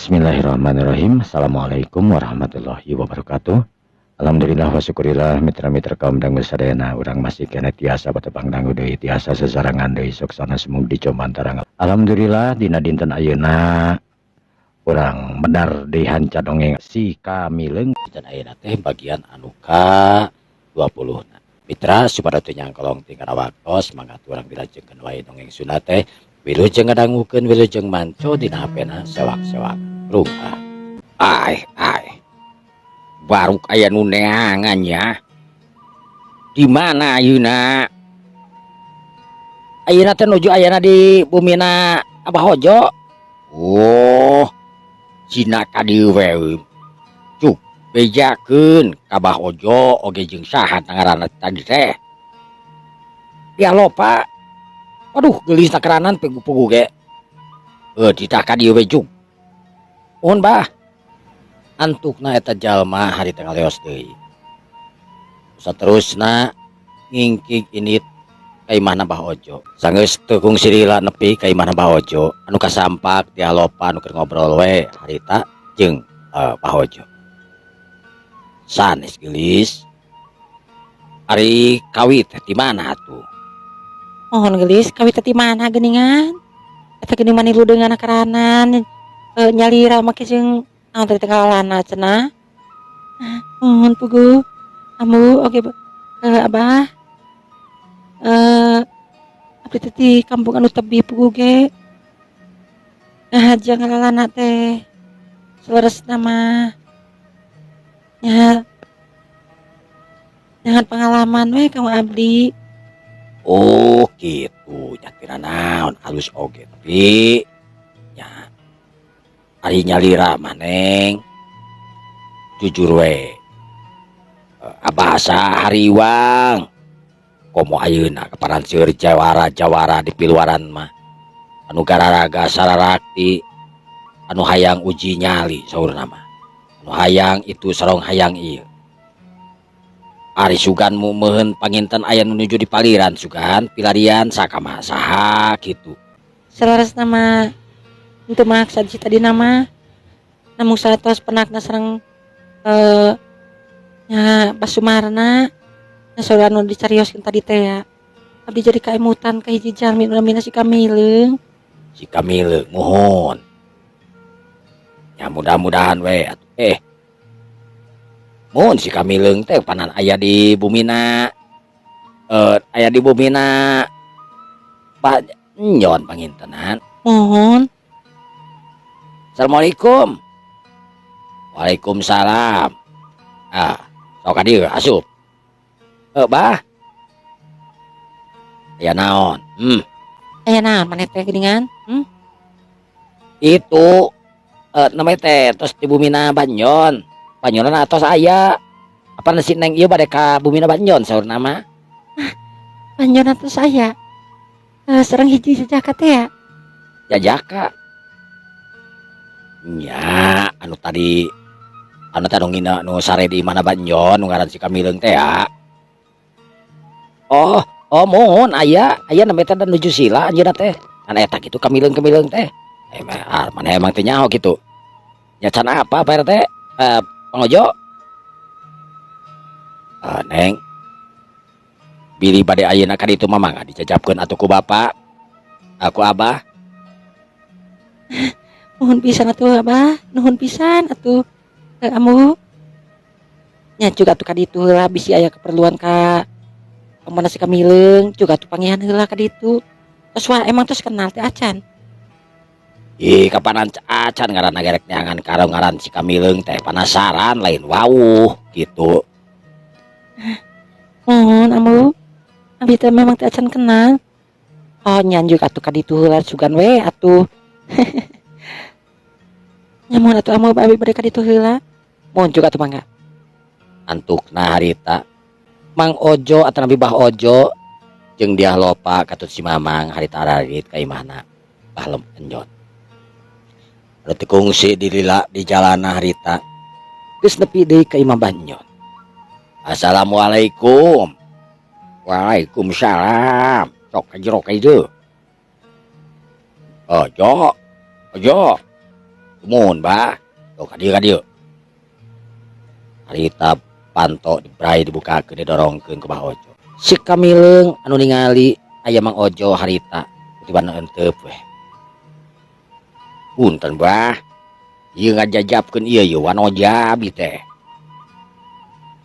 Bismillahirrahmanirrahim. Assalamualaikum warahmatullahi wabarakatuh. Alhamdulillah wa syukurillah mitra-mitra kaum dangu sadayana urang masih kena tiasa batebang dangu deui tiasa sesarangan deui soksana semung dicoban tarang. Alhamdulillah dina dinten ayeuna urang medar deui hanca dongeng si Kamileung dinten ayeuna teh bagian anu ka 20. Mitra supados teu nyangkolong ti karawaktos mangga urang dilajengkeun wae dongeng sunat teh wilujeng ngadangukeun wilujeng manco dina hapena sewak-sewak. Rungah. Ai baru aya nu neangannya. Di mana ayeuna? Ayeuna teh nuju ayana di bumina Abah Hojo. Oh, cina ka dieu we. Cuk, bejakeun ka Abah Hojo oge jeung saha ngaranna tadi teh. Ya lopa. Waduh, geulis nakeranan pegu-pegu ge. Ditah ka dieu we cuk. Mohon bah. Antukna eta jalma hari tengah leos deui. Saterusna ngingkig init ka imahna Bah Ojo. Sanggeus teu kungsi lila nepi ka imahna Bah Ojo, anu kasampak dialopa anu keur ngobrol we harita jeung Bah Ojo. Sanes geulis. Ari kawit di mana atuh? Mohon geulis kawit di mana geuningan? Eta geuning manilu dengan akaranan nyalira make jeung naon teh tenggalalana cenah. Mohon pugu amu oge Abah. Abdi teh di kampung anu tebi pugu ge. Ngahaja ngalalana teh. Saleresna mah nya jangan pengalaman we kamu abdi. Oh, gitu. Nyatira naon halus oge tapi nya ari nyalira maneng jujur we Abah hariwang komo ayeuna kaparan seueur jawara di piluaran mah anu gararaga sararakti anu hayang uji nyali saurna mah anu hayang itu sarong hayang ieu ari sugan meumeun panginten aya nu nuju di paliran sugan pilarian sakama saha kitu Saleresna mah untuk maksa di tadi nama namun satos penakna sareng nya Basumarna nya saudara nu dicarioskeun tadi teh ya abdi jadi kaemutan ka hiji jalmi nu namina si Kamileung mohon ya mudah-mudahan we mohon si Kamileung teh panan aya di bumina Pak nyon pangintenan. Mohon. Assalamualaikum. Waalaikumsalam. Sok ka dieu asup. Bah. Aya naon? Aya naon maneh teh geuningan? Itu namanya teh tos di bumina Banyon. Banyonan atos aya. Apa nasi neng ieu bade ka bumina Banyon saurna mah? Banyon atos aya. Sareng hiji jajaka teh ya. Jajaka. Nya anu tadi ngina nu sare di mana Banyon nu ngaran si Kamileung teh ya. Oh mohon aya namanya teh nuju sila anjeunna teh. Kan eta kitu Kamileung teh. Mana emang teh nyaho kitu. Nya can apa Pak RT? Bang Ojo. Neng. Bili bade ayeuna ka ditu mah mangga dicacapkeun atuh ku bapak. Aku Abah. Nuhun pisan atuh Abah, nuhun pisan atuh amu. Nya juga atuh ka ditu heula bisi aya keperluan ka pamana si Kamileung juga atuh pangihan heula ka ditu. Tos wah emang tos kenal teh acan. Kapanan acan ngaranna gerek neangan karo ngaran si Kamileung teh penasaran lain wawuh gitu. Mohon amu. Abdi teh memang teh acan kenal. Oh nyan juga atuh ka ditu heula sugan we atuh. Nyamun atuh amu abi bade ka ditu heula. Mohon juga atuh mangga. Antukna harita Mang Ojo atau Nabi Bah Ojo jeung dia lopa katut si Mamang harita ararit ka imahna Bah Lem Enjot. Berarti kungsi dilila di jalana harita geus nepi deui ka imah Banyon. Assalamualaikum. Waalaikumsalam. Sok kajero ka ieu. Ojo. Mohon bah. Tuh kadieu. Harita panto dibrai dibukakeun didorongkeun ku Bah Ojo. Si Kamileung anu ningali aya Mang Ojo harita tibana euteup we. Punten bah. Ieu ngajajabkeun ieu ye wanoja abi teh.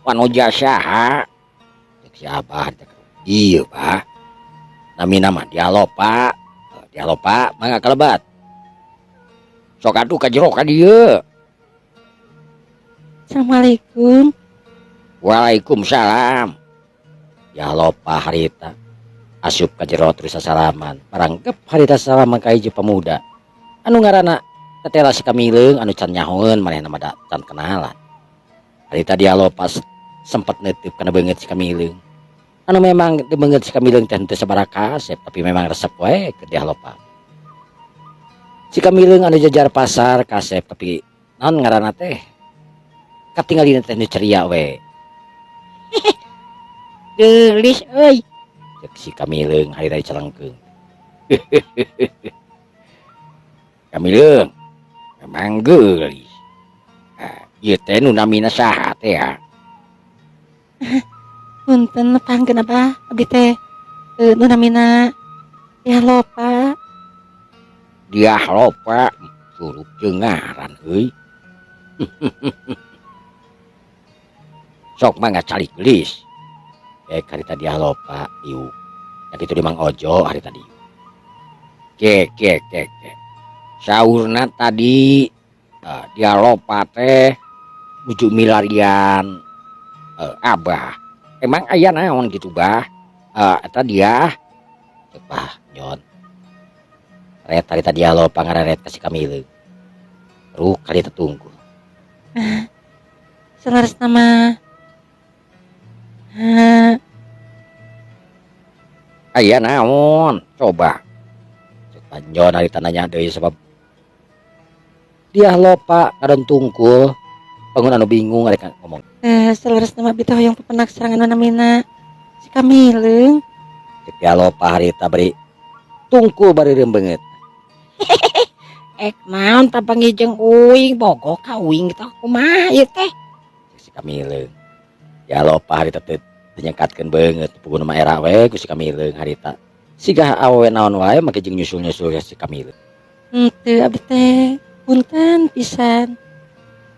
Wanoja saha? Cek si Abah teh. Ieu bah. Namina mah Dialopa. Dialopa mangga kalebat. Sok atuh ka jero ka dieu. Assalamualaikum. Waalaikumsalam. Dialopa harita. Asup ka jero terus salaman. Paranggep harita salaman ka hiji pemuda. Anu ngaranna tetela si Kamileung anu can nyahoeun manehna mah can kenalan. Harita Dialopa sempet neuteup kana beungeut si Kamileung. Anu memang beungeut si Kamileung teh teu sabaraha kasep tapi memang resep we ke Dialopa. Si Kamileung anu jajar pasar kasep tapi naon ngaranna teh? Katingalina teh nu ceria we. Gelis euy. Cek si Kamileung harita dicelengkeung. Kamileung memang geulis. Ieu teh nu namina saha teh ya? Punten panggeun Abah, abi teh nu namina Dialopa. Dialopa surup jeung ngaran euy. Sok mangga calik gelis. Harita Dialopa ieu. Tapi itu di Mang Ojo harita dieu. Ke. Saurna tadi Dialopa teh nuju milarian Abah. Emang aya naon gitu bah? Eta dia. Cek Bah Jon. Ret harita Dialopa ngararet ka si Kamileung. Ruk harita tunggu. Selaras nama Aya naon? Coba. Cek Bah Jon harita nanya deui sebab Dialopa kadon tungkul. Bangun anu bingung arek ngomong. selaras nama abi teh hoyong pepenak serangan nu namina si Kamileung. Cek Dialopa harita beri tungkul bari rembeungeut. Naon tapanggih jeung uing bogo ka uing teh kumaha ieu teh? Cek si Kamileung. Dialopa harita teh nyengkatkeun beungeut pupuna mah era we ku si Kamileung harita. Siga awewe naon wae make jeung nyusul-nyusul si Kamileung. Henteu abi teh punten pisan.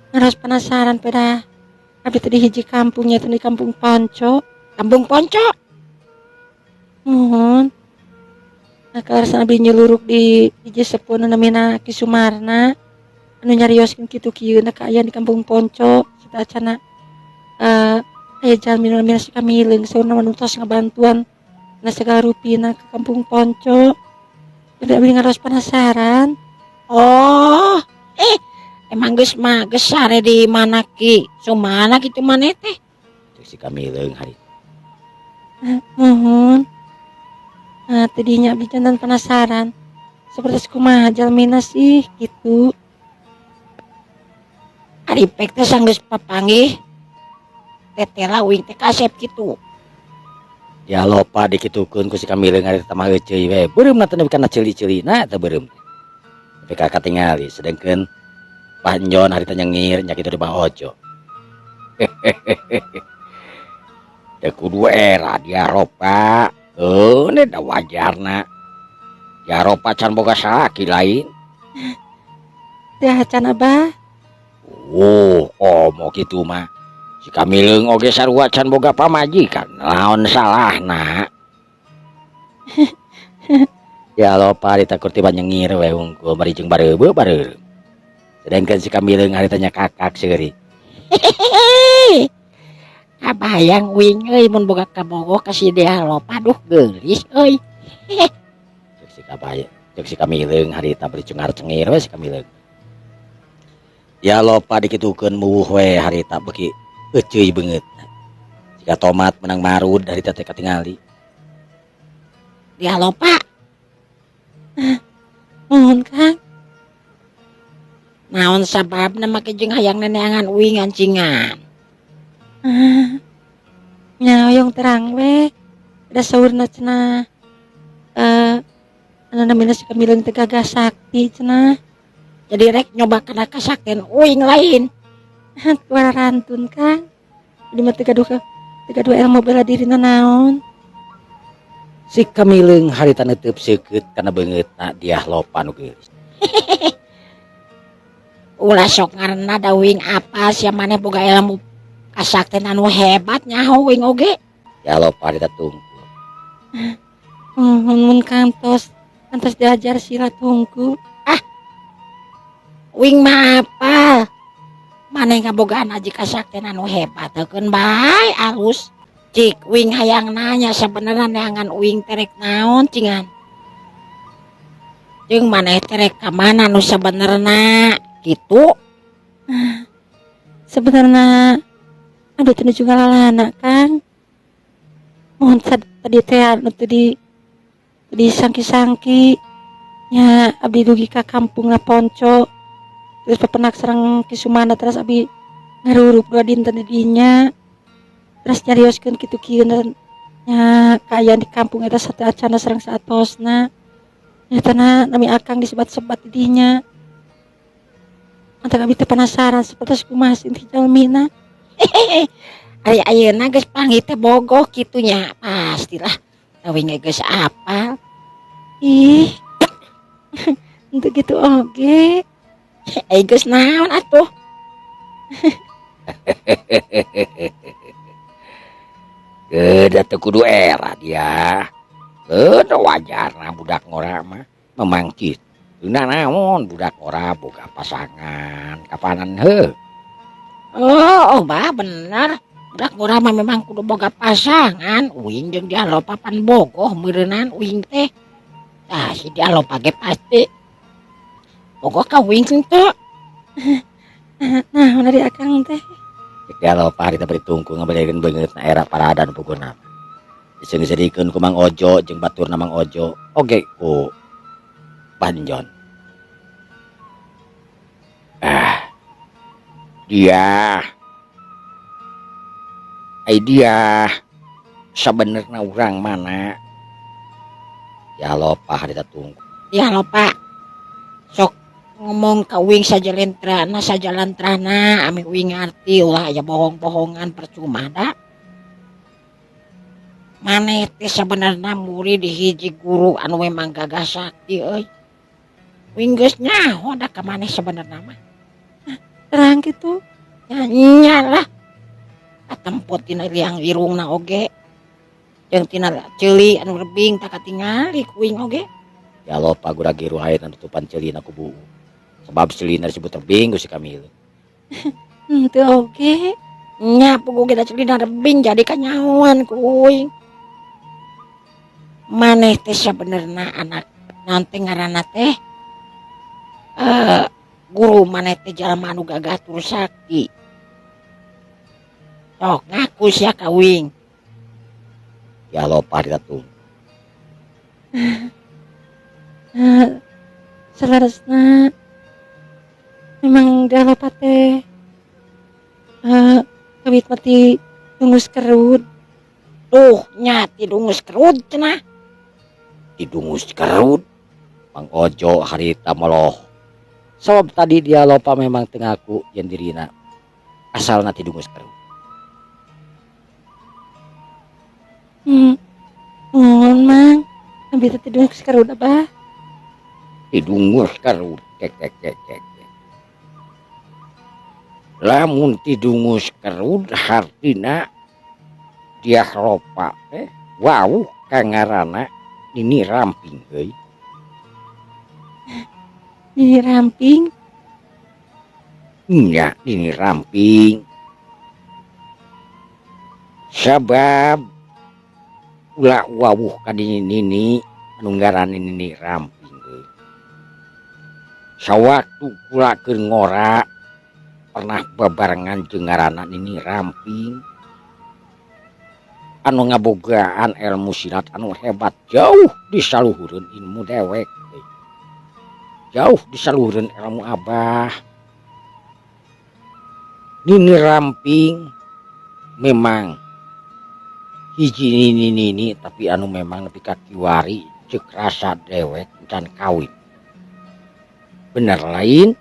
Ngaros penasaran pada abi teh di hiji kampung nya teh di Kampung Ponco. Kampung Ponco. Mohon. Nah, kalasan abi nyeluruk di hiji sepuh nu namina Ki Sumarna anu nyarioskeun kitu kieuna kaayaan di Kampung Ponco. Kita acana aya jalmi nu namina si Kamileung saurna manungtos ngabantuan na segala rupina ke Kampung Ponco. Jadi abi ngaros penasaran. Oh, emang geus sare di mana Ki? Sumana kitu maneh teh? Cek si Kamileung harita. Mohon. Tadinya abdi jantan penasaran. Seperti kumaha jalmina sih gitu. Aripek teh sanggeus papanggih. Tetela uing teh kasep kitu. Dialopa dikitukeun ku si Kamileung harita mah euceuy we. Beureumna teh nepi kana ceuli-ceulina teh beureum. Tapi kakak tingali sedengkeun Bah Jon harita nyengir nya kitu di Mang Ojo. Teu kudu era Dialopa. Ini da wajarna. Dialopa can boga salaki lain. Teh acan Abah. Mau kitu mah. Si Kamileung oge sarua can boga pamajikan. Naon salahna? Dialopa harita kurtiban nyengir we hungkul bari jeung bareubeu. Sedangkan si Kamileung harita nya kakak seuri. Kabayang uing euy mun boga kabogo ka si Dialopa duh geulis euy. Cek si Kamileung harita bari cengar-cengir we si Kamileung. Dialopa dikitukeun muwuh we harita beuki euceuy beungeut. Jika tomat menang marud harita teh katingali. Dialopa. Mohon Kang. Naon sababna make jeung hayang neneangan uing ancingan? Nya hoyong terang we. Ada saurna cenah. Anu namina si Kamileung teh gagah sakti cenah. jadi rek nyoba kana kasakten uing lain. Kuara rantun Kang. Di mah teu gaduh ilmu bela diri naon. Si Kamileung harita neuteub seukeut kana beungeutna dia lopa nu geulis. Ulah sok ngaranna da uing apa sia maneh boga ilmu kasakten anu hebat nyaho uing oge. Dia lopa harita tungkul. Mun kantos diajar silat tungku. Uing mah apa? Maneh ngabogaan aji kasakten anu hebat teukeun bae alus. Cik uing hayang nanya sabenerna neangan uing terek naon cingan. Jeung maneh terek ka mana nu sabenerna kitu. Sebenarnya aduh teu juga lalana Kang. Mohon tadi teh anu teu di sangki-sangki nya abdi dugi ka kampung Ponco. Terus pepenak sareng Kisumana terus abdi ngarurup 2 dinten di dinya. Terus nyarioskeun kitu kieu nya kaayaan di kampung eta sate acana sareng saatosna. Nyatana nami akang disebat-sebat di dinya. Antara abdi teh penasaran sapertos kumaha inti jalmina. Ari ayeuna geus panggih teh bogoh kitu nya pastilah. Tawing geus apal. Ih. Untuk gitu oge. Geus naon atuh? Da teu kudu era dia. Wajar budak ngora mah memang kitu. Naon budak ngora boga pasangan kapanan heuh. Oh, bah bener. Budak ngora mah memang kudu boga pasangan. Uing jeung dia lo papan bogoh meureunnan uing teh. Tah si dia lo page pasti. Bogoh ka uing teu. Nah, dari akang teh. Dia lo harita bari tungku ngabalekeun beungeutna era parada nu puguna. Diseung-seungkeun ku Mang Ojo jeung baturna Mang Ojo oge ku Banjon. Dia sabenerna urang mana? Ya lopa harita tunggu. Ya lupa. Sok ngomong ka uing sajalentrana ami uing ngarti ulah aya bohong-bohongan percuma da. Maneh teh sabenerna murid di hiji guru anu memang gagah sakti euy. Uing geus nyaho da ka maneh sabenerna mah. Terang gitu. Nya lah. Katempot tina liang irungna oge. Jeung tina ceuli anu rebing tak katingali ku uing oge. Ya lopa gura giru hayat tutupan ceulina ku buu. Sebab ceulina disebut rebing ku si Kamileung. Henteu oge. Nya puguh kita ceulina rebing jadi kanyahoan ku uing. Maneh teh sabenerna anak naon teh ngaranna teh guru maneh teh jalma anu gagah tur sakti. Sok ngaku sia ka uing. Ya lopa harita tunggu. Selaresna memang dia lupa teh kawit mati dungus kerut. Nyati dungus kerut cenah. Didungus kerut Mang Ojo harita meloh. Sebab tadi dia lopa memang tengaku yen dirina asalna tidungus kerut. Mohon mang abi teh dungus kerut abah. Tidungus kerut cek. Lamun tidungus kerut hartina dia lopa wau kangarana Nini Ramping euy. Nini Ramping? Nya Nini Ramping. Sabab ulah wawuh ka Nini anu ngaranna Nini Ramping euy. Sawaktu kula keur ngora pernah bebarengan jeung ngaranna Nini Ramping. Anu ngabogaan ilmu silat anu hebat jauh disaluhureun ilmu dewek. Jauh disaluhureun ilmu abah. Nini Ramping memang hiji nini tapi anu memang nepi ka kiwari ceuk rasa dewek can kawin. Bener lain.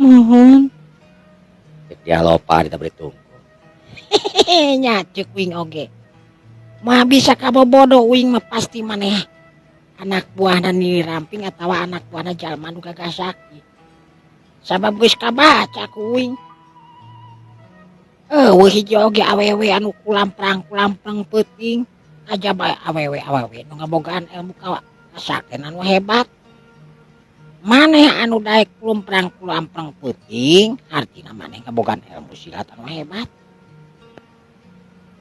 Mohon. Cek dia lopa kita berhitung. Nya cek wing oge. Mah bisa kabobodo wing mah pasti maneh anak buahna Nini Ramping atau anak buahna jalma nu gagasaki. Sabab geus kabaca ku wing. Hiji oge awewe anu kulamprang peuting. Kajaba awewe nu ngabogaan ilmu kasaktian anu hebat. Maneh anu daek kulamprang peuting, artina maneh ngabogaan ilmu silat anu hebat.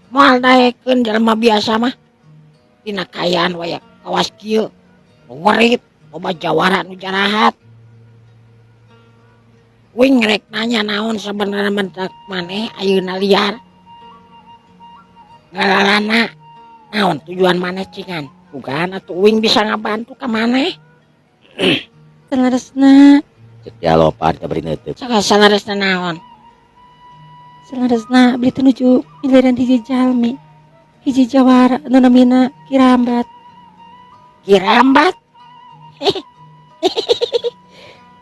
Moal daekeun jalma biasa mah tina kayaan waya kawas kieu werit loba jawara nu jarahat. Wing rek nanya naon sabenerna mentak maneh ayeuna liar. Ngalalana naon tujuan maneh cingan? Bukan atuh wing bisa ngabantu ka maneh. Salaresna, Cek dia lopa kita beri neuteuk. Salaresna naon? salaresna beli tunuju miliran hiji jalmi. Hiji jawara anu namina Kirambat. Kirambat?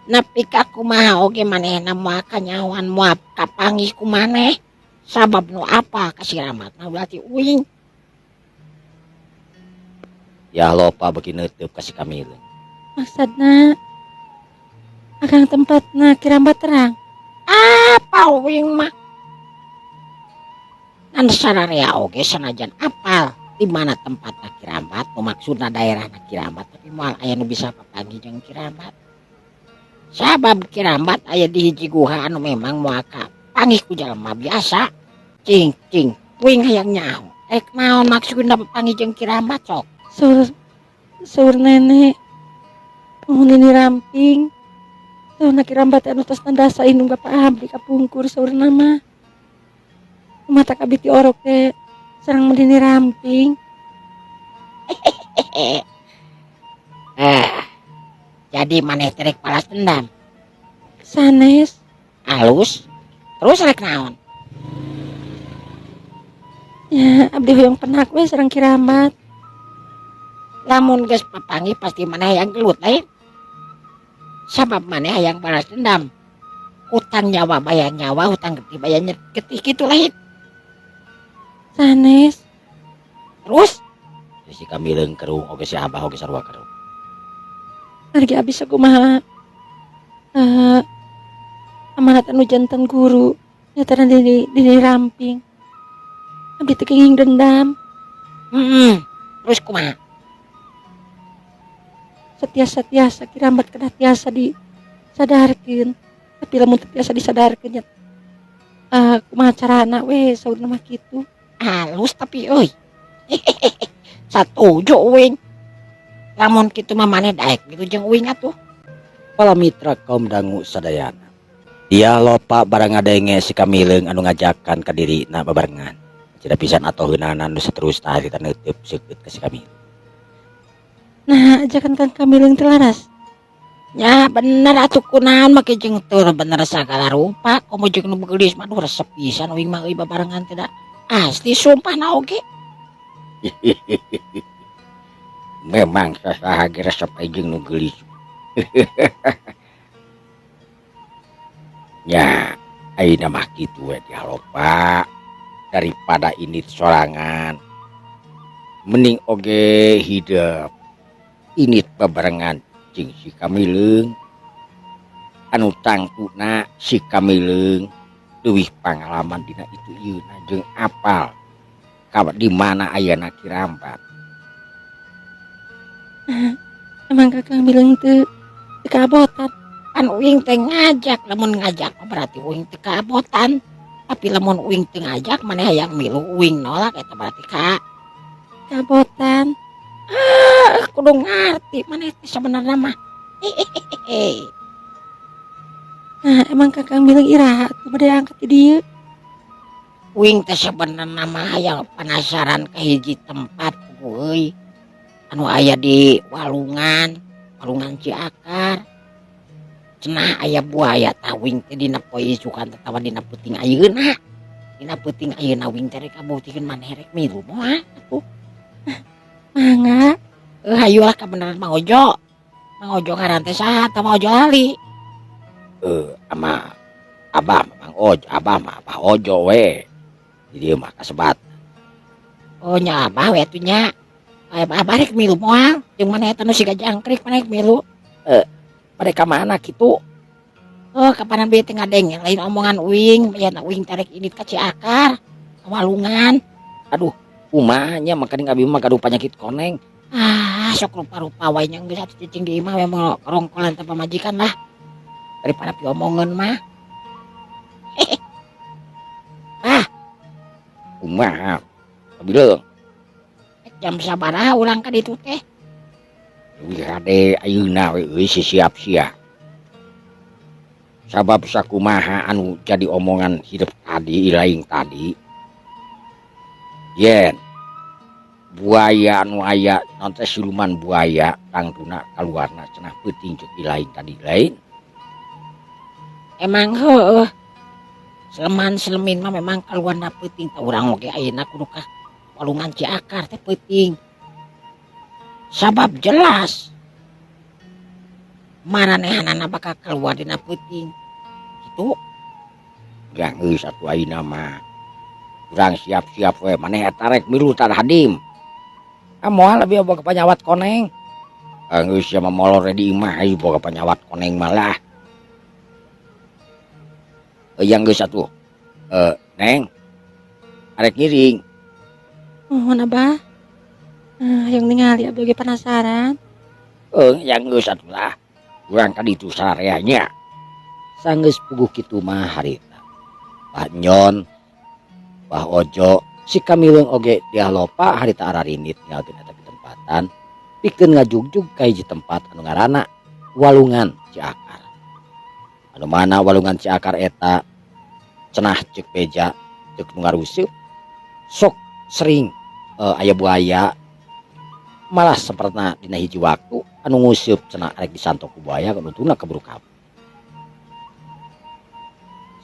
Nepi ka kumaha oge manehna moal kanyawan moal kapanggih ku maneh. Sabab nu apa ka si Ramatna berarti uing. Ya lopa bagi neuteuk ka si Kamil. Maksudna agang tempatna Kirambat terang. Apa uing mah? Kan sararea oge sanajan apal di mana tempatna Kirambat, nu maksudna daerahna Kirambat, tapi moal aya nu bisa papanggih jeung Kirambat. Sabab Kirambat aya di hiji guha anu memang moal kapanggih ku jalma biasa. Cing, wing hayang nyaho. Naon maksudna papanggih jeung Kirambat sok? Saur nenek mohon Nini Ramping. Saurna Kirambat anu tos nandasain nu paham di kapungkur saurna mah. Mata kabiti orok teh sareng Nini Ramping. Jadi maneh terek balas dendam. Sanes. Halus. Terus rek naon? Ya, abdi hoyong penak we sareng Kirambat. Lamun geus papanggih pasti maneh hayang gelut lain. Sabab maneh hayang balas dendam. Hutang nyawa bayar nyawa, hutang getih bayar getih gitu lain. Sanes. Terus Si Kamil kerung oge si Abah oge sarua kerung. Hargi abis kumaha. Amanat anu jantan guru nyataran Nini Ramping. Abdi teu kenging dendam. Terus kumaha? Setiasa Kirambat kada tiasa disadarkeun. Tapi lamun teu tiasa disadarkeun nya kumaha carana we saurna mah kitu. Halus tapi euy. Satuju uing. Lamun kitu mah maneh daek gitu jeung uing atuh. Para mitra kaum dangu sadayana. Dia lopa barang ngadenge si Kamil anu ngajakan ka dirina babarengan. Tidak pisan atoheunana nu saterusna harita neuteuk seukeut ka si Kamil. Nah, ajakan Kang Kamil teu laras. Ya bener atuh kunaon make jeung teu bener sagala rupa. Komo jeung nu gelis mah resep pisan uing mah euy babarengan teh da. Asli sumpahna oge. Memang sasaha ge resep jeung nu gelis. Ya, ayeuna mah kitu we dialopa. Daripada ini sorangan. Mending oge hidup. Ini babarengan jeung si Kamil. Anu tangtuna si Kamil leuwih pangalaman dina itu ieuna jeung apal ka di mana ayana Kirambat. Emang Kakang bilang teu keabotan. Kan uing teh ngajak, lamun ngajak berarti uing teh keabotan. Tapi lamun uing teh ngajak maneh hayang milu uing nolak eta berarti Keabotan. kudu ngarti maneh teh sabenerna mah. Nah, emang Kakang bilang iraha tuh bade angkat di dieu. Uing teh sabenerna mah hayang penasaran ka hiji tempat euy. Anu aya di Walungan Ciakar. Cenah aya buaya tah wing teh dina poe isukan tetawa dina peuting ayeuna. Dina peuting ayeuna wing teh rek kabuktikeun maneh rek milu moal atuh. Mangga. Hayulah ka beneran Mang Ojo. Mang Ojo ngaran teh saha tah Mang Ojo lali. Ama abah Mang Ojo, abah mah Abah Ojo we. Di dieu mah kasebat. Oh nya abah we atuh nya. Abah rek milu moal jeung maneh eta nu siga jangkrik maneh milu. Mereka mana kitu? Oh kapanan bae teh ngadeng yang lain omongan uing, aya uing tarik ini ka Ciakar. Walungan. Aduh, kumanya makanya ngabi mah gaduh penyakit koneng. Ah, sok rupa-rupa wae nya geus atuh cicing di imah we mau rongkolan teh pamajikan lah. Daripada piomongan mah. Kumaha? Kabileung. Jam sabaraha urang ka ditu teh? Wih ade ayeuna we euy siap-siap. Sabab sakumaha anu jadi omongan hidup tadi ilaing tadi. Yen buaya anu aya nanti siluman buaya tangtuna kaluarna cenah peuting cuk ilaing tadi lain. Emang heueuh. Seleman-selemin mah memang kaluarna peuting tah urang oge ayeuna kudu ka Walungan Ciakar teh peuting. Sabab jelas maranehanana bakal keluar dina peuting. Kitu. Gang geus atuh ayeuna mah. Urang siap-siap we maneh eta rek milu tah hadim. Moal lebih boga panyawat koneng. Geus mah molor di imah ieu boga panyawat koneng malah. Yang geus atuh. Neng. Arek ngiring. Mohon Abah. Yang ningali abdi oge penasaran. Yang geus atuh lah. Urang ka ditu sareanya. Sanggeus puguh kitu mah harita. Pak Nyon, Bah Ojo, si Kamileung oge dia lopa harita ararinit tinggalkeun eta tempatan. Pikeun ngajugjug ka hiji tempat anu ngaranna Walungan Ciakar. Anu mana Walungan Ciakar eta cenah ceuk beja ceuk nu ngaruseup sok sering aya buaya malah sapertna dina hiji waktu anu nguseup cenah arek disantok ku buaya kuntuna keburu kabur.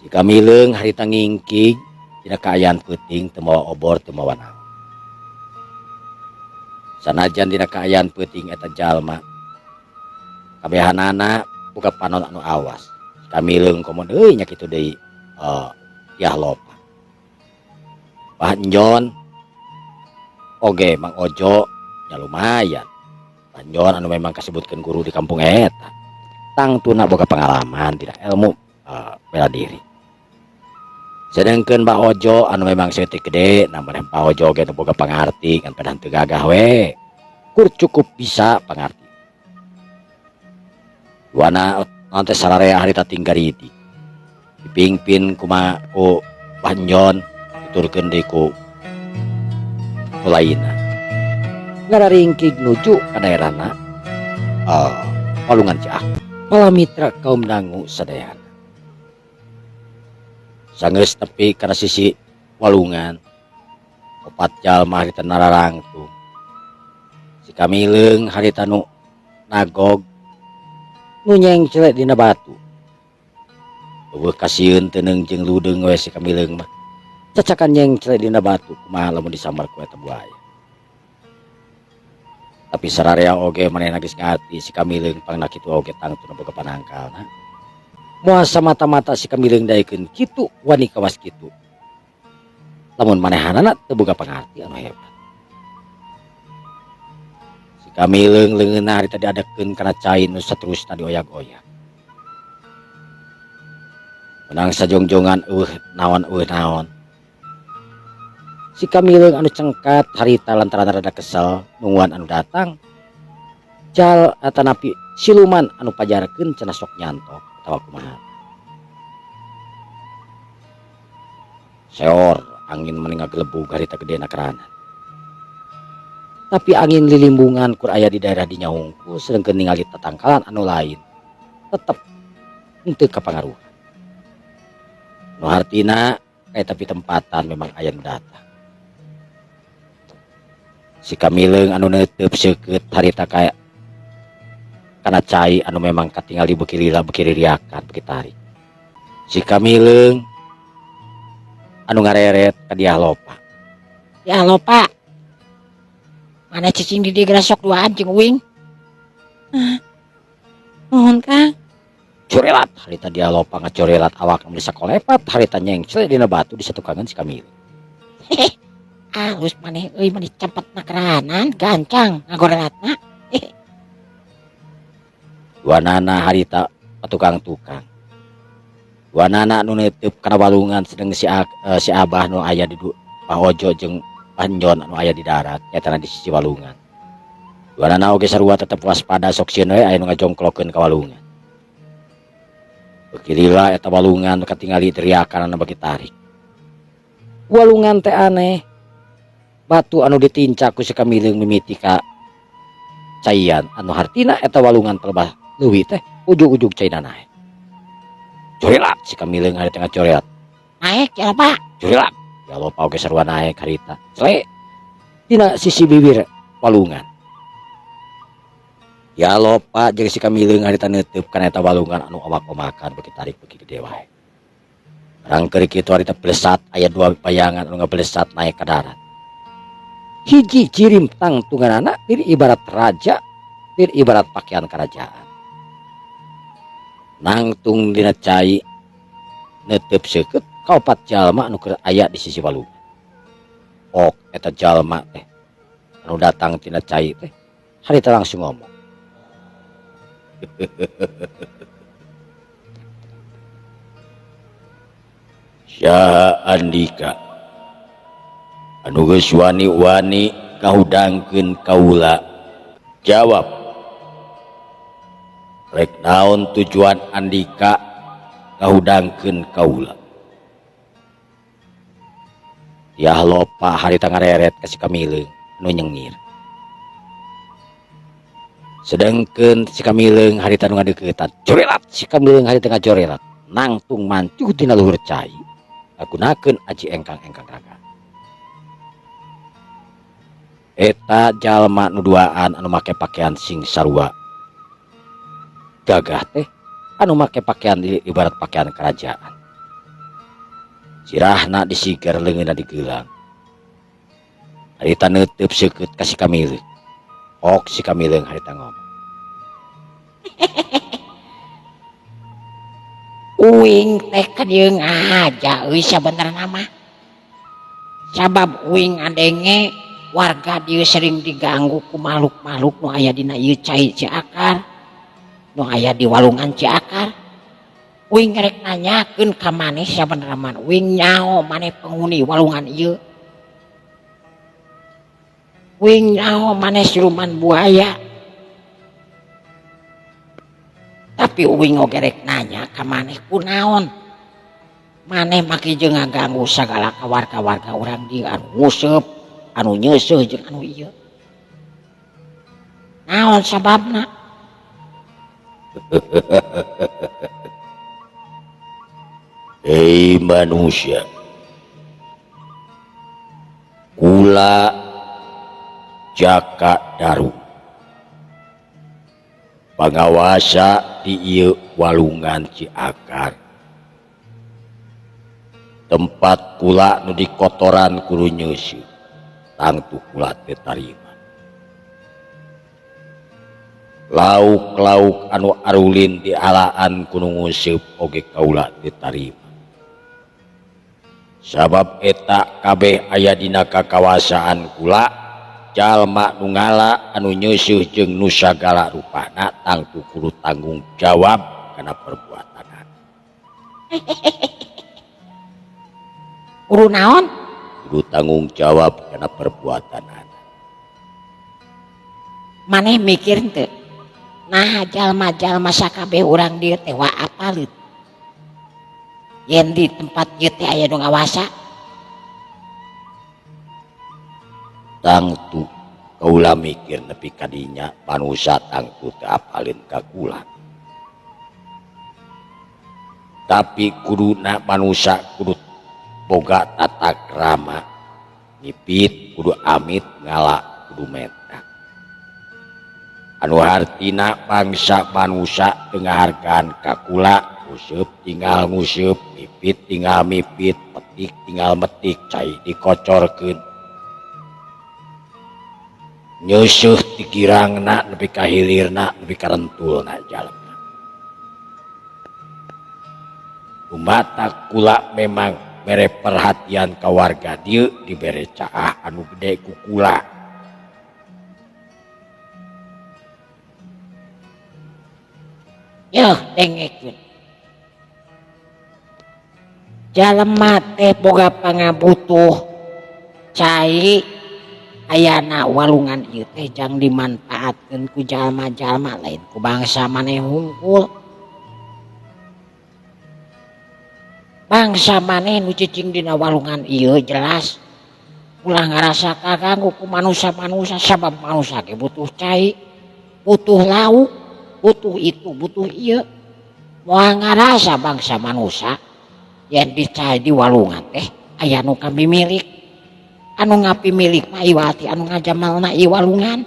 Si Kamileung harita ngingking dina kaayaan peuting teu mawa obor teu mawa naon. Sanajan dina kaayaan peuting eta jalma kabehanana boga panon anu awas. Si Kamileung komo deui nya kitu deui yah lopa. Pak Nyon oge Mang Ojo nya lumayan. Pak Nyon anu memang kasebutkeun guru di kampung eta. Tangtuna boga pengalaman tina ilmu bela diri. Sedengkeun Mbah Ojo anu memang seutik gede, namun Mbah Ojo ge boga pangarti kan pedan teu gagah we. Kur cukup bisa pangarti. Duana nanti sararea harita tinggariti. Dipingpin ku Mbah Nyon diturkeun deui ku lainna. Ngararingkig nuju ka daerahna Walungan Ciakar. Palamitra kaum dangu sadayana. Sanggeus tepi kana sisi walungan. Opat jalma harita nararangtung. Si Kamileung harita nu nagog nu nyengcelek dina batu. Eueuh kasieun teuneng jeung ludeung we si Kamileung mah. Cacakan nyengcelek dina batu kumaha lamun disambar ku eta buaya. Tapi sararea oge manehna geus ngarti si Kamileung pangna kitu oge tangtuna boga panangkalna. Moal samata-mata si Kamileung daekeun kitu wani kawas kitu. Lamun manehanana teu boga pangarti anu hebat. Si Kamileung leungeunna harita diadekeun kana cai nu saterusna dioyak-oyak. Menang sajongjongan naon. Si Kamileung anu cengkat harita lantaran rada kesel nungguan anu datang. Jal atanapi siluman anu pajarkeun cenah sok nyantok atawa kumaha. Seor angin mending ngagelebug harita gedena keranan. Tapi angin lilimbungan kur aya di daerah dinya hungkul sedengkeun ningali tatangkalan anu lain tetep henteu kapangaruhan. Nu hartina kayak tapi tempatan memang aya nu datang. Si Kamileung anu neuteub seukeut harita kayak kana cai anu memang katinggal di bekiririakan bekitari. Si Kamileung anu ngareret ka diah lopa. Ya lopa. Mana cicing di dieu geura sok duaan jeung uing. Mohon Kang. Corelat harita dia lopa ngacorelat awak nu sakolepat harita nyengsel dina batu di satukangan si Kamil. Alus maneh euy maneh cepet nakeranan gancang ngagorelatna. Duanana harita patukang-tukang. Duanana nu neuteup kana walungan sedeng si Abah nu aya di Pak Ojo jeung Panjon anu aya di darat nyatana di sisi walungan. Duanana oge sarua tetep waspada sok sieun we aya nu ngajongklokeun ka walungan. Bekirilah eta walungan katingali teriakan anu bagi tarik. Walungan teh aneh. Batu anu ditincak ku si Kamileung mimiti ka caian anu hartina eta walungan pelebah leuwih teh ujug-ujug caina nae. Corelat si Kamileung hari tengah corelat. Naik ya Pak. Corelat. Ya lopa oge sarua naek harita. Sele dina sisi bibir walungan. Ya lopa jeung si Kamileung harita neuteup kana eta walungan anu omak-omakan beki tarik beki gede wae. Rangkeuri kitu harita blesat aya dua bayangan anu ngablesat naik ka darat. Hiji cirim tangtunganana dir ibarat raja, dir ibarat pakaian kerajaan. Nangtung dina cai neuteup seukeut kaopat jalma anu keur aya di sisi walungan. Ok eta jalma teh anu datang tina cai teh harita langsung ngomong. Syaha Andika anu geus wani-wani kahudangkeun kaula. Jawab. Rek naon tujuan Andika kahudangkeun kaula? Yah lopa harita ngareret ka si Kamileung anu nyengir. Sedengkeun si Kamileung harita nu ngadeuketan. Corelat si Kamileung harita ngacorelat. Nangtung mancuh tina luhur cai. Ngagunakeun aji engkang-engkang raga. Eta jalma nu duaan anu make pakaian sing sarua. Gagah teh anu make pakaian ibarat pakaian kerajaan. Sirahna disigar leungeunna digeulang. Harita neuteub seukeut ka si Kamileung. Ok si Kamileung harita ngomong. Uing teh ka dieu ngaja euy sabenerna mah. Sabab uing adenge warga dieu sering diganggu ku makhluk-makhluk nu aya dina ieu cai Ciakar. Nu aya di walungan Ciakar. Uing rek nanyakeun ka maneh sabenerna mah uing nyaho maneh penghuni walungan ieu. Uing nyaho maneh siluman buaya. Tapi uing oge rek nanya ka maneh kunaon. Maneh maki jeung ngaganggu sagala ka warga-warga urang dieu anu nguseup, anu nyeuseuk jeung anu ieu. Naon sababna? Hei manusia, kula Jaka Daru, pangawasa di ieu walungan Ciakar. Tempat kula nu dikotoran kudu nyeuseuk, tangtu kula teu tarima. Lauk-lauk anu arulin dialaan kudu nguseup oge kaula teu tarima. Sabab eta kabeh aya dina kakawasaan kula, jalma nu ngala anu nyeuseuk jeung nu sagala rupana tangtu kudu tanggung jawab kana perbuatanna. Kudu naon? Kudu tanggung jawab kana perbuatanna. Maneh mikir teu? Nah jalma-jalma sakabeh urang dieu teh wa apaleut. Yen di tempat ieu teh aya nu ngawasa. Tangtu kaula mikir nepi ka dinya manusa tangtu teu apalin ka kula. Tapi kuduna manusa kudu boga tata krama. Ngipit kudu amit, ngala kudu meta. Anu hartina bangsa manusia tengah hargaan ka kula, nguseup tinggal nguseup, mipit tinggal mipit, metik tinggal metik, cai dikocorkeun. Nyeuseuk ti girangna nepi ka hilirna nepi ka rentulna jalma. Mata kula memang mere perhatian ka warga dieu dibere caah anu gede ku kula. Yeuh dengekeun. Jalema teh boga pangabutuh cai ayana walungan ieu teh jang dimanfaatkeun ku jalma-jalma lain ku bangsa maneh hungkul. Bangsa maneh nu cicing dina walungan ieu jelas ulah ngarasa kaganggu ku manusia-manusia sabab manusia ge butuh cai, butuh lauk, butuh itu, butuh ieu. Moal ngarasa bangsa manusia yen dicai di walungan teh aya nu kami milik. Anu ngapi milik mah iwati anu ngajamalna ieu walungan.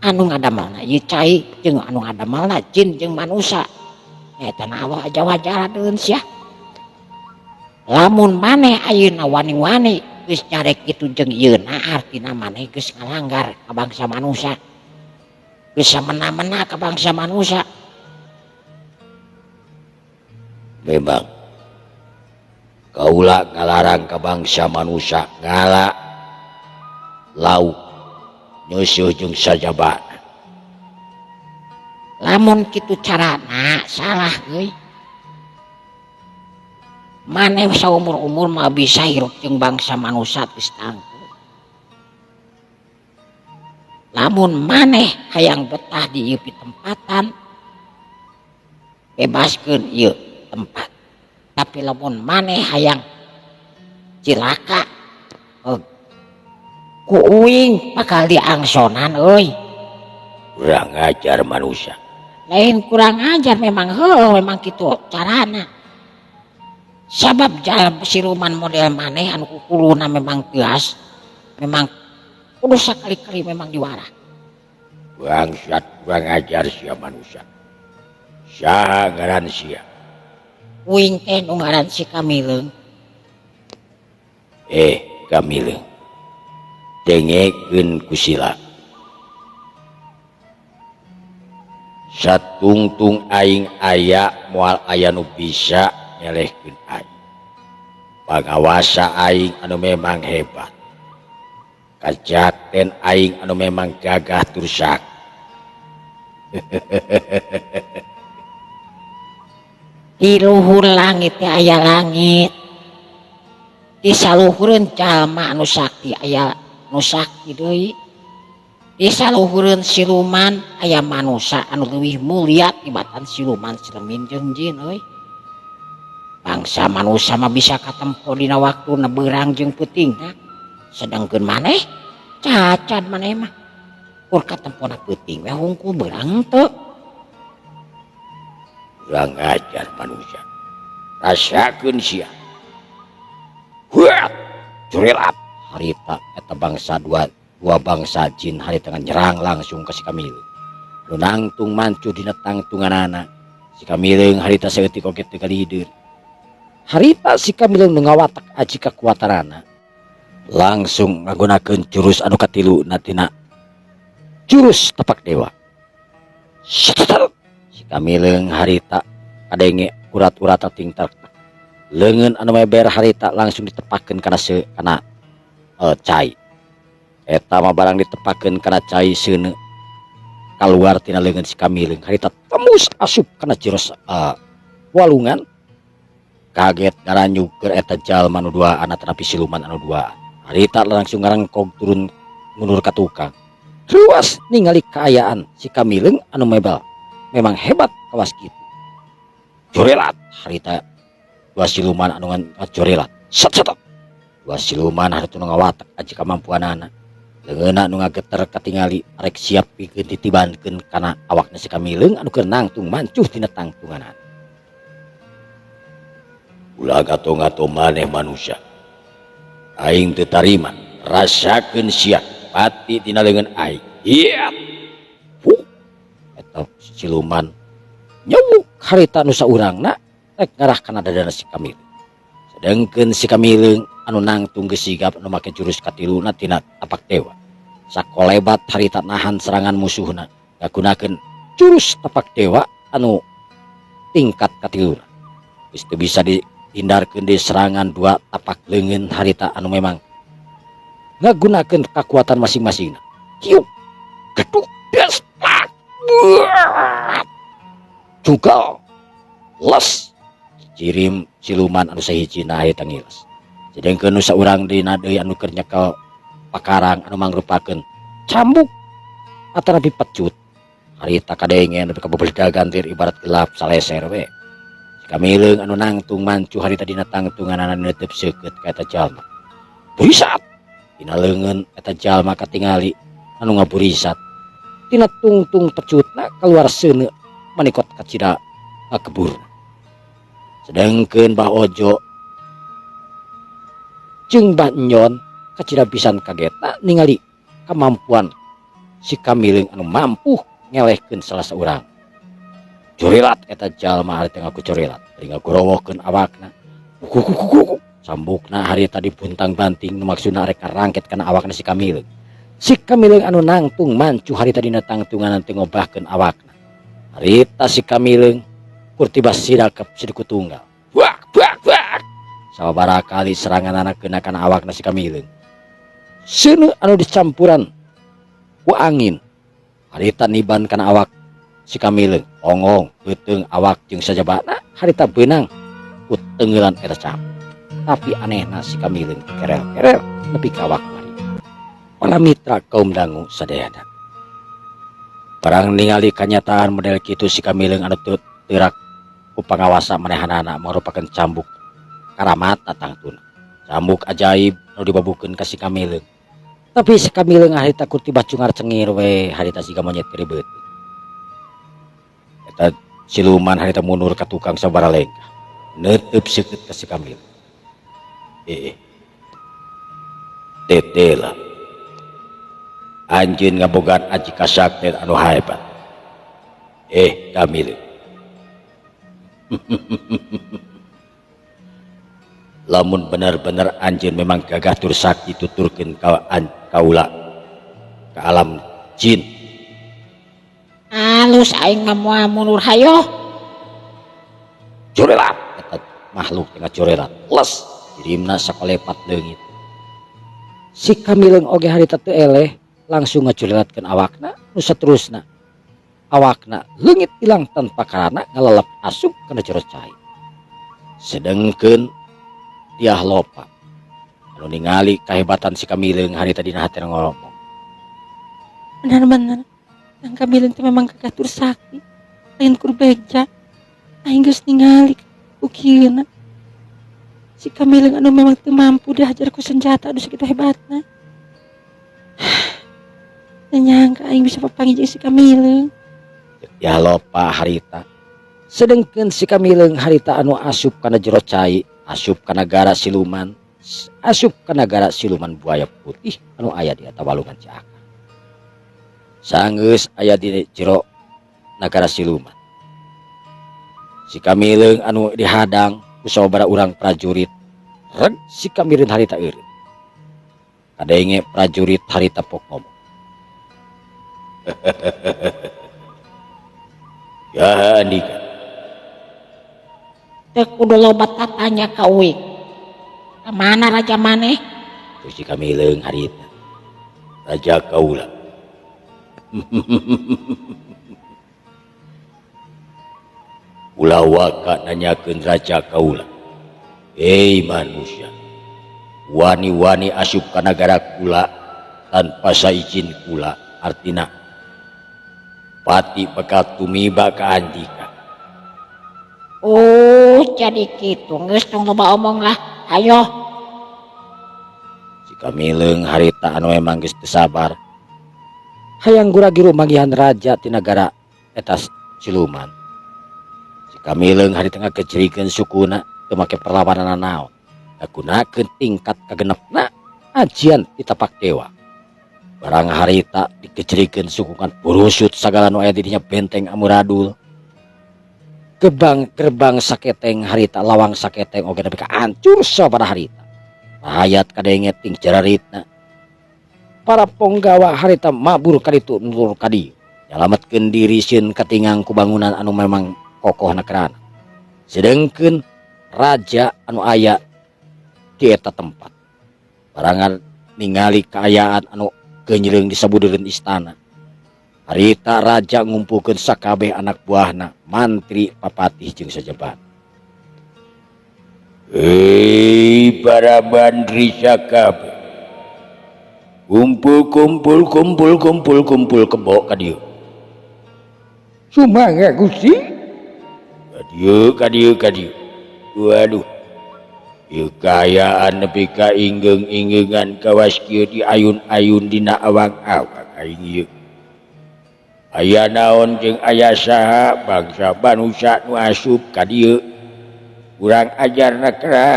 Anu ngadamalna ieu cai jeung anu ngadamalna jin jeung manusia. Eta na Allah wajar deun sia. Lamun maneh ayeuna wani-wani geus nyarek kitu jeung ieuna artina maneh geus ngalanggar ka bangsa manusia. Geus samena-mena ka bangsa manusia. Memang kaula ngalarang ka bangsa manusia ngala lauk nyusuh jeung sajabana. Lamun kitu carana salah euy. Maneh saumur-umur mah bisa hirup jeung bangsa manusia geus tangtu. Lamun maneh hayang betah di ieu pitempatan bebaskeun ieu tempat. Tapi lamun maneh hayang cilaka ku uing bakal diangsonan euy. Kurang ajar manusia. Lain kurang ajar memang heuh memang kitu carana. Sabab jalan siluman model maneh anu kukuluna memang teas memang kudu sakali-kali memang diwara. Bangsat kurang ajar sia manusia. Saha ngaran sia? Uing teh nu ngaran si Kamileung. Kamileung. Dengekeun ku sila. Satungtung aing aya moal aya nu bisa nyelehkeun aing. Pangawasa aing anu memang hebat. Kajaten aing anu memang gagah tur sakti. Di luhur langit teh aya langit. Di saluhureun jalma anu sakti aya nu sakti deui. Di saluhureun siluman aya manusia anu leuwih mulia tibatan siluman silemin jeung jin euy. Bangsa manusia mah bisa katempo dina waktuna beurang jeung peutingna. Sedengkeun maneh cacat maneh mah. Kur katempona peuting we hungkul beurang teu. Kurang ajar manusia. Rasakeun sia. Huat, curelat. Harita eta bangsa dua bangsa jin harita nyerang langsung ka si Kamileung. Nu nangtung mancu dina tangtunganana. Si Kamileung harita saeutik oge teu kalider. Harita si Kamileung nu ngawatak aji kakuatanana langsung ngagunakeun jurus anu katilu tina jurus tapak dewa. Si Kamileung harita kadenge urat-urata tingtak leungeun anu meber harita langsung ditepakeun kana cai. Eta mah barang ditepakeun kana cai seuneu kaluar tina leungeun si Kamileung harita tembus asup kana jurus walungan. Kaget ngaranjugkeun eta jalma anu duaan tanapi siluman anu duaan. Harita langsung ngarengkog turun mundur ka tukang. Ruas ningali kaayaan si Kamileung anu mebel memang hebat kawas kitu. Jorelat harita dua siluman anu ngajorelat. Sat-sat. Dua siluman harita nu ngawatak aji kamampuanana. Leungeunna nu ngageter katingali rek siap pikeun ditibankeun kana awakna si Kamileung anu keur nangtung mancuh tina tangtunganana. Ulah gato-gato maneh manusia. Aing teu tarima, rasakeun sia pati tina leungeun aing. Iya. Eta siluman nyewuk harita nu saurangna rek ngarah kana dadana si Kamileung. Sedengkeun si Kamileung anu nangtung geus sigap anu make jurus katiluna tina tapak dewa. Sakolebat harita nahan serangan musuhna ngagunakeun jurus tapak dewa anu tingkat katiluna. geus teu bisa dihindarkeun di serangan dua tapak leungeun harita anu memang ngagunakeun kekuatan masing-masing. Kieu geduk despak juga les cirim siluman anu sahijina harita ngiles. Sedengkeun nu saurang dina deui anu keur nyekel pakarang anu mangrupakeun cambuk atau nabi pecut. Harita kadengen nepi ka bebeldagan tir ibarat gelap saleser we. Kamileung anu nangtung mancu harita dina tangtunganana neuteup seukeut ka eta jalma. Burisat dina leungeun eta jalma katingali anu ngaburisat. Tina tungtung pecutna keluar seuneu manikot kacida ngakeburna. Sedengkeun Mbah Ojo jeung Mbah Nyon kacida pisan kagetna ningali kemampuan si Kamileung anu mampu ngelehkeun salah seorang. Curilat eta jalma harita ngaku curilat, teu ngagorowokeun awakna. Kuku sambukna harita dipuntang banting nu maksudna rek ngarangket kana awakna si Kamileung. Si Kamileung anu nangtung mancu harita dina tangtunganan teu ngobahkeun awakna. Harita si Kamileung kur tiba sidakep sidiku tunggal. Wak. Sababaraha kali seranganana keuna kana awakna si Kamileung. Seuneu anu dicampuran ku angin. Harita niban kana awak si Kamileung, ongong, beuteung awak jeung sajabana harita beunang ku teungeulan eta campur. Tapi anehna si Kamileung kerel-kerel nepi ka awak mari. Para mitra kaum dangu sadayana. Barang ningali kanyataan model kitu si Kamileung anu teurak ku pangawasa manehanana merupakeun cambuk karamat tangtuna. Cambuk ajaib anu dibabukeun ka si Kamileung. Tapi si Kamileung harita kur tiba cungar cengir we harita siga monyet ribet. Eta siluman harita mundur ka tukang sabara lengkah. Neueup seukeut ka si Kamileung. Tetela. Anjeun ngabogaan aji kasakti anu hebat. Kamileung. Lamun bener-bener anjeun memang gagah tur sakti tuturkeun kaula ka alam jin. Halus aing mah moal mundur hayo. Curelat eta makhluk tengah curelat. Les dirimna sakolepat leungit. Si Kamileung oge harita teu eleh langsung ngacurelatkeun awakna nu saterusna. Awakna leungit ilang tanpa karana ngalalap asup kana jero cai. Sedengkeun Diah Lopa anu ningali kahebatan si Kamileung harita dina hati ngomong. Benar-benar yang Kamileung teh memang gagah tur sakti lain kur beja. Aing geus ningali ukieuna si Kamileung anu memang teu mampu dihajar ku senjata anu sakitu hebatna. Teu nyangka aing bisa papanggih jeung si Kamileung. Diah Lopa harita sedengkeun si Kamileung harita anu asup kana jero cai, asup ka nagara siluman, asup ka nagara siluman buaya putih anu aya di eta walungan Ciaka. Sanggeus aya di jero nagara siluman. Si Kamileung anu dihadang ku sababaraha urang prajurit, reg si Kamileung harita eureun. Kadenge prajurit harita pok ngomong. Ya andika. Teu kudu loba tatanya ka uing. Ka mana raja maneh? Tu si Kamileung harita. Raja kaula. Ulah waka nanyakeun raja kaula. Manusia. Wani-wani asup ka nagara kula tanpa saizin kula. Artina pati bakal tumiba ka andika. Oh, jadi gitu. Geus tong loba omong lah. Hayo. Si Kamileung harita anu emang geus teu sabar. Hayang gura-giru magihan raja ti nagara eta siluman. Si Kamileung harita ngagejrikeun sukuna teu make perlawanan naon. Ngagunakeun tingkat kagenepna ajian ti tapak dewa. Barang harita digejrikeun sukungan burusut sagala nu aya di dinya benteng Amuradul. Gerbang saketeng harita lawang saketeng oge nepi ka hancur sabaraha harita. Rahayat kadenge ting jararitna. Para ponggawa harita mabur kaditu nur kadieu. Nyalametkeun diri sieun katingang ku bangunan anu memang kokoh nakerana. Sedengkeun raja anu aya di eta tempat. Barangan ningali kaayaan anu genjleung di sabudeureun istana. Harita raja ngumpulkeun sakabeh anak buahna, mantri, papatih jeung sajebat. Hei para mantri sakabeh, kumpul kebo ka dieu. Sumangga Gusti. Ka dieu. Waduh, ieu kaayaan nepi ka ingeung-inggeungan kawas kieu di ayun-ayun dina awang-awang aing ieu. Aya naon jeung aya saha bangsa manusia nu asup ka dieu? Urang ajarna keranan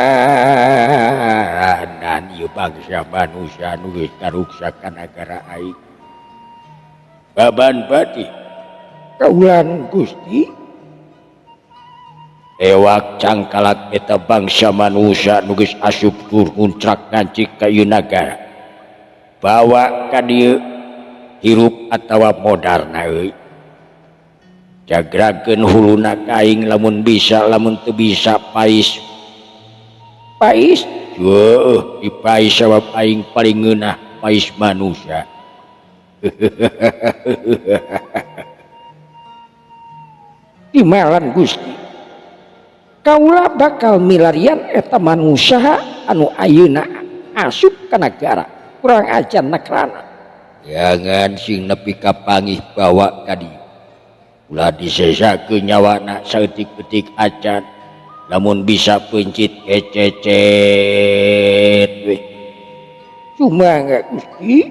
ieu bangsa manusia nu geus karuksa ka nagara aing. Baban pati Kaulan Gusti. ewak cangkalak eta bangsa manusia nu geus asup tur muncrak ngancik ka ieu nagara. Bawa ka dieu hirup atawa modarna euy. Jagrakeun huluna ka aing lamun bisa, lamun teu bisa pais. Pais Heueuh, dipais sabab aing paling ngeunah pais manusia. timalan Gusti. Kaula bakal milarian eta manusia anu ayeuna asup ka nagara. Kurang ajar nakrana. Jangan sing nepi ka pangih bawa ka dieu. Ulah disesakeun nyawana saeutik-eutik acan. Lamun bisa pencit kececet we. Sumangga Gusti.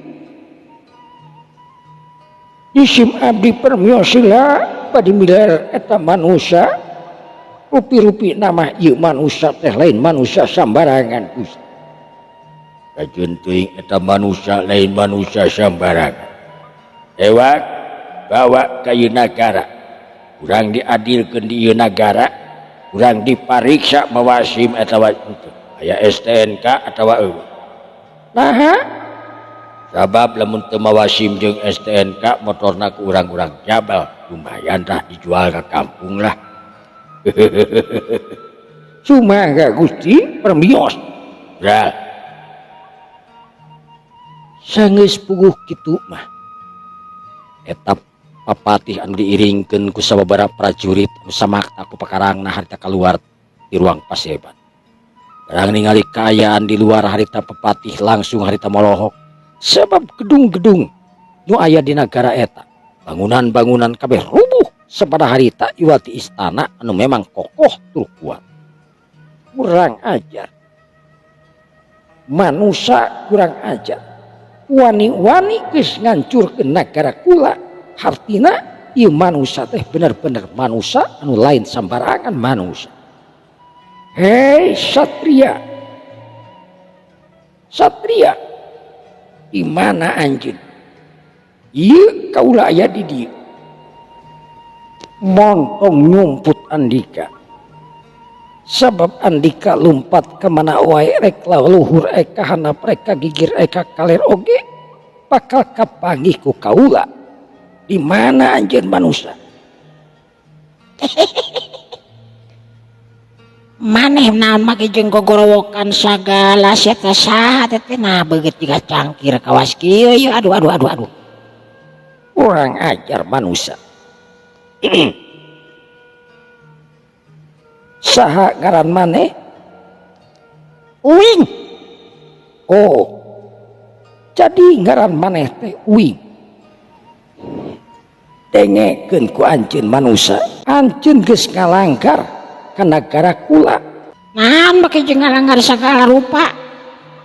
Disim abdi permiosila pada milar eta manusia. Rupi-rupi nama ieu manusia teh lain manusia sambarangan Gusti. Kajeun teuing eta manusia lain manusia sambarangan. Ewak bawa ka ieu nagara. Urang diadilkeun di ieu nagara, urang dipariksa mawasim atawa henteu. Aya STNK atawa eueuh. Naha? Sabab lamun teu mawasim jeung STNK motorna ku urang-urang jabal, lumayan tah dijual ka kampung lah. Sumangga Gusti permios. Bral. Sanggeus puguh kitu mah. Eta papatih anu diiringkeun ku sababaraha prajurit anu samakta ku pakarangna harita kaluar di ruang paseban. Barang ningali kaayaan di luar harita papatih langsung harita molohok. Sebab gedung-gedung nu aya di nagara eta, bangunan-bangunan kabeh rubuh sabada harita iwati istana anu memang kokoh tur kuat. Kurang ajar. Manusia kurang ajar. Wani-wani geus ngancurkeun nagara kula. Hartina ieu manusia teh bener-bener manusia anu lain sambarangan manusia. Hei satria. Satria. Di mana anjeun? Ieu kaula aya di dieu. Montong nyumput Andika. Sabab Andika lumpat kemana wae rek luhur eka handap rek gigir eka kaler oge bakal kapanggih ku kaula. Di mana anjeun manusia? Maneh naon make jeung gogorowokan sagala sia teh saha teh nah beungeut jiga cangkir kawas kieu yeuh aduh. Kurang ajar manusia. Saha ngaran maneh? Uing. Oh. Jadi ngaran maneh teh Uing. Dengekeun ku anjeun manusia. Anjeun geus ngalanggar ka nagara kula. Naon make jeung ngalanggar sagala rupa?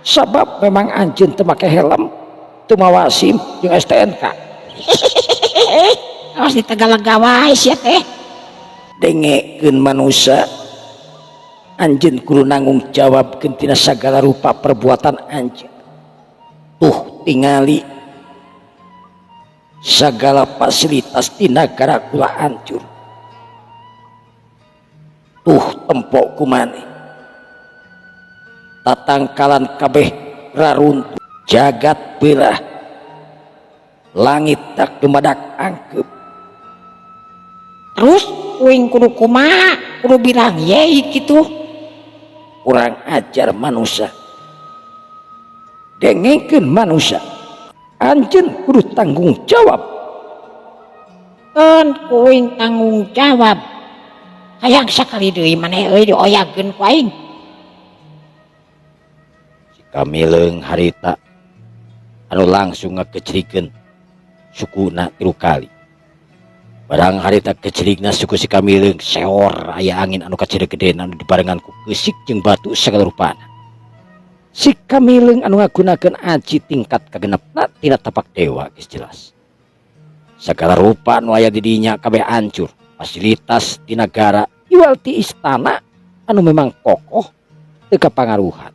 Sabab memang anjeun teu make helm, teu mawa SIM jeung STNK. Awas ditegalega wae sia teh. Dengekeun manusia. Anjeun kudu nanggung jawabkeun tina sagala rupa perbuatan anjeun. Tuh tingali sagala fasilitas di nagara kula hancur. Tuh tempok kumane. Tatangkalan kabeh raruntuh, jagat belah. Langit tak dumadak angkep. Terus uing kudu kumaha? Kudu bilang ye kitu. kurang ajar manusia dengekeun manusia anjeun kudu tanggung jawab. Kan kuing tanggung jawab. Hayang sakali deui maneh euy dioyakeun ku aing. Si Kamileung harita anu langsung ngakecrikeun sukuna 3 kali. Barang harita kecirigna suku si Kamileung seor aya angin anu kacireukeun anu dibarengan ku geusik jeung batu sagala rupana. Si Kamileung anu ngagunakeun aji tingkat kagenepna tina tapak dewa geus jelas. Sagala rupa anu aya di dinya kabeh hancur. Fasilitas di negara Iwal ti istana anu memang kokoh teu kapangaruhan.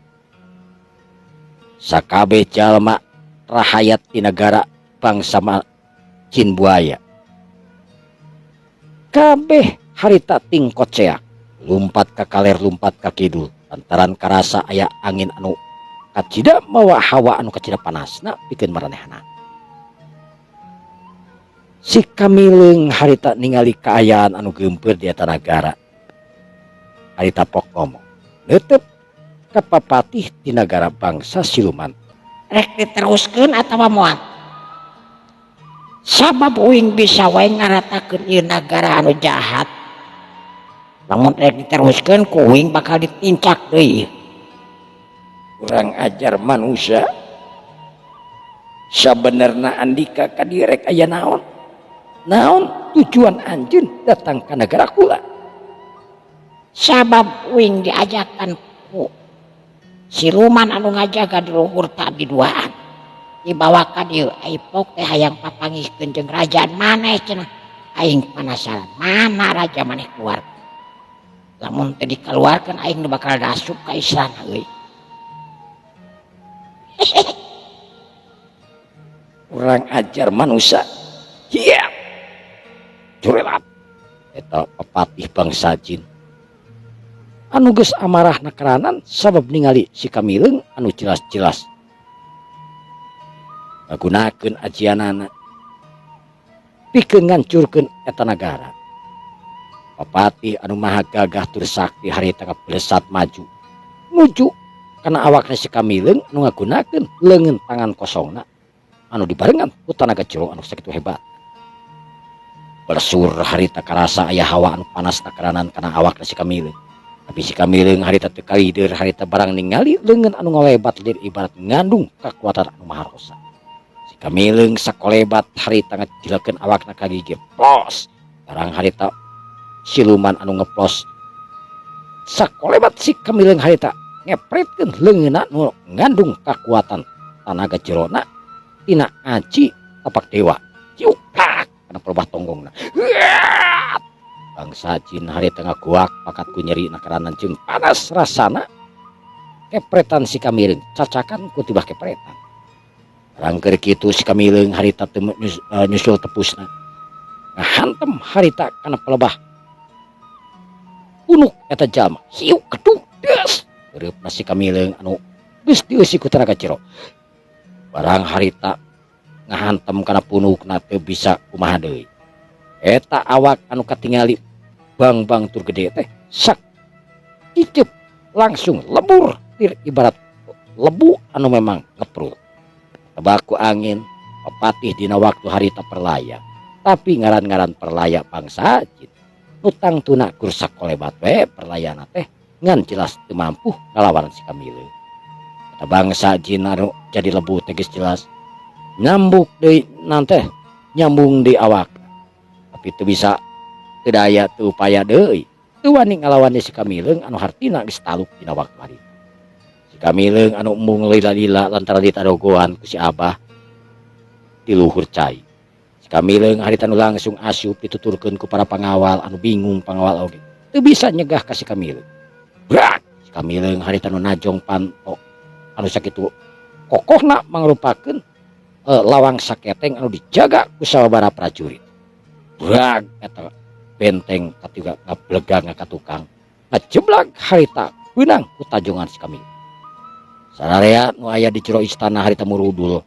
sakabeh jalma rahayat di negara bangsa Jin Buaya. Kabeh harita tingkot ceak. Lumpat ka kaler lumpat ka kidul. Lantaran karasa aya angin anu Kacida mawa hawa anu kacida panasna pikeun maranehna. Si Kamileung harita ningali kaayaan anu geumpeur di eta nagara. Harita pok ngomong, neuteup ka papatih di negara bangsa siluman. Rek diteruskeun atawa moal. Sabab uing bisa wae ngaratakeun ieu nagara anu jahat. Lamun rek diteruskeun ku uing bakal ditincak deui. Kurang ajar manusia. Sabenerna andika ka dieu rek aya naon? Naon tujuan anjeun datang ka negara kula? Sabab uing diajakan ku siluman anu ngajaga di luhur tak biduaan. Dibawa ka dieu aipok teh hayang papangihkeun jeung rajaan maneh cenah. Aing penasaran mana raja maneh keluar. Lamun teu dikeluarkeun aing nu bakal dasup ka istana euy. Kurang ajar manusia. Iya. Curelat. eta pepatih bangsa Jin. Anu geus amarahna keranan sabab ningali si Kamileung anu jelas-jelas Ngagunakeun ajianana pikeun ngancurkeun eta nagara. Papatih anu maha gagah tur sakti harita kablesat maju. Nuju kana awakna si Kamileung anu ngagunakeun leungeun tangan kosongna anu dibarengan ku tanaga jero anu sakitu hebat. Bersur harita karasa aya hawa anu panas takaranan kana awakna si Kamileung. Tapi si Kamileung harita teu kalider harita barang ningali leungeun anu ngalebat lir ibarat ngandung kakuatan anu maha rosa. Si Kamileung sakolebat harita ngajilekeun awakna ka gigi plos. Barang harita siluman anu ngeplos Sakolebat si Kamileung harita ngepretkeun leungeunna nu ngandung kakuatan tanaga jerona tina aji tapak dewa. Ciuplak kana pelebah tonggongna. bangsa Jin harita ngaguak pakat ku nyeri nakaranan jeung Panas rasana kepretan si Kamileung cacakan ku tibah kepretan. rangkeur kitu si Kamileung harita teu nyusul tepusna. Ngahantem harita kana pelebah unuk eta jalma. Hiu kedung des. Eureupna si Kamileung anu Geus dieusi ku tanaga jero. barang harita ngahantem kana punukna teu bisa kumaha deui. Eta awak anu katingali bang-bang tur gede teh sak cicep langsung lebur tir ibarat lebu anu memang ngeprul. Tebaku angin pepatih dina waktu harita perlaya. Tapi ngaran-ngaran perlaya bangsa Jin nu tangtuna kur sakolebat we perlayana teh ngan jelas teu mampu ngalawan si Kamileung. Eta bangsa Jin anu jadi lebu teh geus jelas Nyambuk deui nanteh nyambung di awak. tapi teu bisa teu daya teu upaya deui. Teu wani ngalawan si Kamileung anu hartina geus taluk dina waktu harita. Si Kamileung anu embung lila-lila lantaran ditadogoan ku si Abah di luhur cai. Si Kamileung harita anu langsung asup dituturkeun ku para pangawal anu bingung pangawal oge. Teu bisa nyegah ka si Kamileung. Brak si Kamileung harita anu najong panto anu sakitu Kokohna mangrupakeun lawang saketeng anu dijaga ku sababaraha prajurit. brak eta benteng katiga ngablegang ka tukang. Ngajeblak harita beunang ku tajongan si Kamileung. Sararea nu aya di jero istana harita murudul.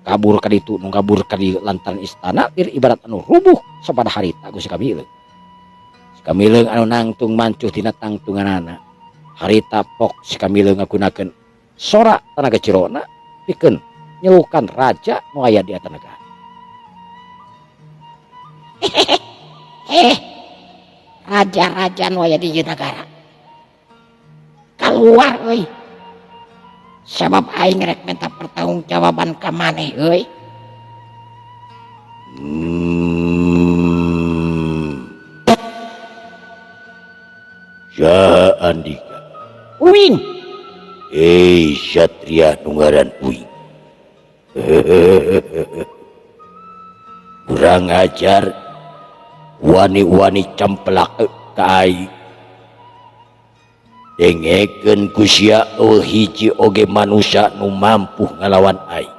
Kabur ka ditu nu kabur ka di lantaran istana tir ibarat anu rubuh sapada harita ku si Kamileung. Si Kamileung anu nangtung mancuh tina tangtunganana harita pok si Kamila ngagunakeun sora tanaga cirona pikeun nyelukan raja nu aya di atas negara. Raja-raja nu aya di ieu negara keluar euy, sabab aing rek minta pertanggungjawaban ka maneh euy. Saha Andika? Uing, Satria nu ngaran Uing. Kurang ajar, wani-wani camplak ka aing. Dengekeun ku sia hiji oge manusia nu mampu ngalawan aing.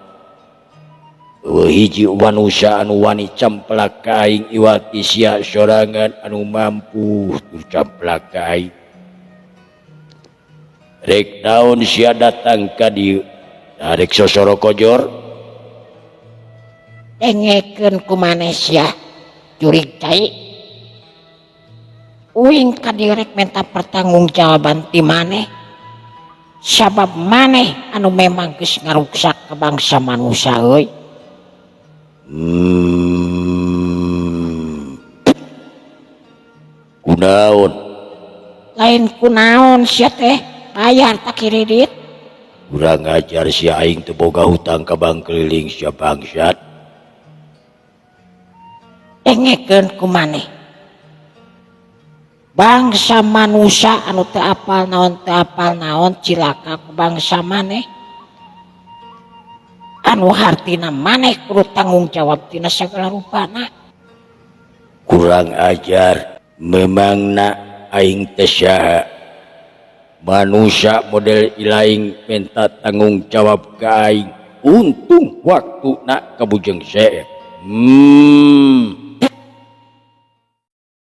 Hiji manusia anu wani camplak ka aing iwati sia sorangan anu mampu camplak ka aing. Rek naon sia datang ka dieu? Rek sosoro kojor? dengekeun ku maneh sia jurig cai. Uing ka dieu rek minta pertanggungjawaban ti maneh, sabab maneh anu memang geus ngaruksak ke bangsa manusia euy. Kunaon? Lain kunaon sia teh bayar tak kiridit. Kurang ajar sia aing teu boga hutang ka bang keliling sia bangsat. Dengekeun ku maneh, bangsa manusia anu teu apal naon cilaka ku bangsa maneh. Anu hartina maneh kudu tanggung jawab tina sagala rupana. Kurang ajar, memangna aing teh saha? Manusia model ilaing minta tanggung jawab ka aing. Untung waktu nak kabujeng saya.